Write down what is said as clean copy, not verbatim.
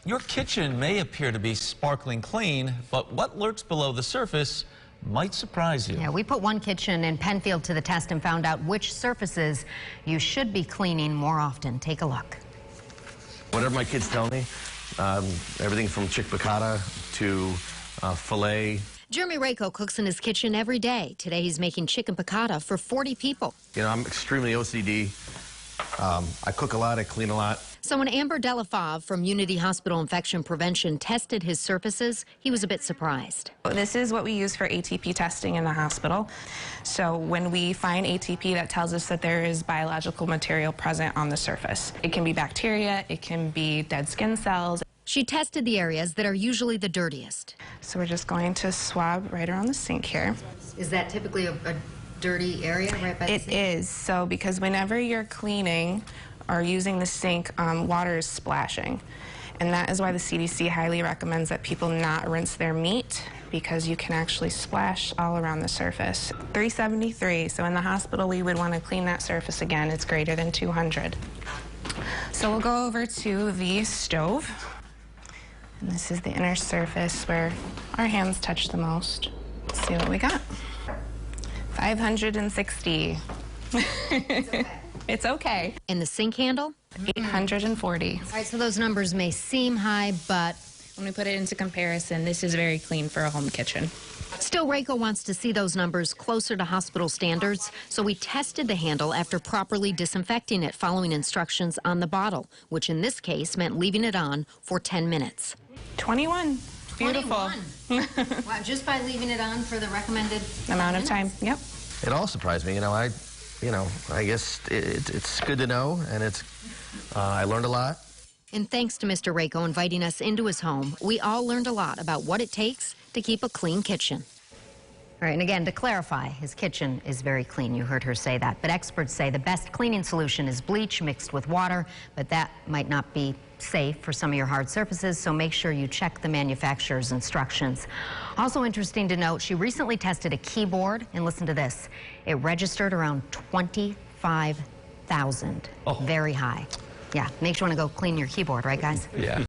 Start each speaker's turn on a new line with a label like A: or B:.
A: Your kitchen may appear to be sparkling clean, but what lurks below the surface might surprise you.
B: Yeah, we put one kitchen in Penfield to the test and found out which surfaces you should be cleaning more often. Take a look.
C: Whatever my kids tell me, everything from chicken piccata to filet.
B: Jeremy Rako cooks in his kitchen every day. Today he's making chicken piccata for 40 people.
C: You know, I'm extremely OCD. I cook a lot, I clean a lot.
B: So when Amber Delafave from Unity Hospital Infection Prevention tested his surfaces, he was a bit surprised.
D: This is what we use for ATP testing in the hospital. So when we find ATP, that tells us that there is biological material present on the surface. It can be bacteria, it can be dead skin cells.
B: She tested the areas that are usually the dirtiest.
D: So we're just going to swab right around the sink here.
B: Is that typically a dirty area right by the sink?
D: It is. So because whenever you're cleaning or using the sink, water is splashing. And that is why the CDC highly recommends that people not rinse their meat, because you can actually splash all around the surface. 373, so in the hospital we would want to clean that surface again. It's greater than 200. So we'll go over to the stove. And this is the inner surface where our hands touch the most. Let's see what we got. 560. It's okay.
B: And the sink handle?
D: 840.
B: All right, so those numbers may seem high, but
D: When we put it into comparison, this is very clean for a home kitchen.
B: still Rako wants to see those numbers closer to hospital standards, so we tested the handle after properly disinfecting it following instructions on the bottle, which in this case meant leaving it on for 10 minutes.
D: 21. Beautiful.
B: 21. Wow, just by leaving it on for the recommended
D: Amount of time. Yep.
C: It all surprised me. I guess it's good to know, and I learned a lot.
B: And thanks to Mr. Rako inviting us into his home, we all learned a lot about what it takes to keep a clean kitchen. All right, and again, to clarify, his kitchen is very clean. You heard her say that. But experts say the best cleaning solution is bleach mixed with water, but that might not be safe for some of your hard surfaces, so make sure you check the manufacturer's instructions. Also interesting to note, she recently tested a keyboard, and listen to this. It registered around 25,000.
A: Oh.
B: Very high. Yeah, makes you want to go clean your keyboard, right, guys?
A: Yeah.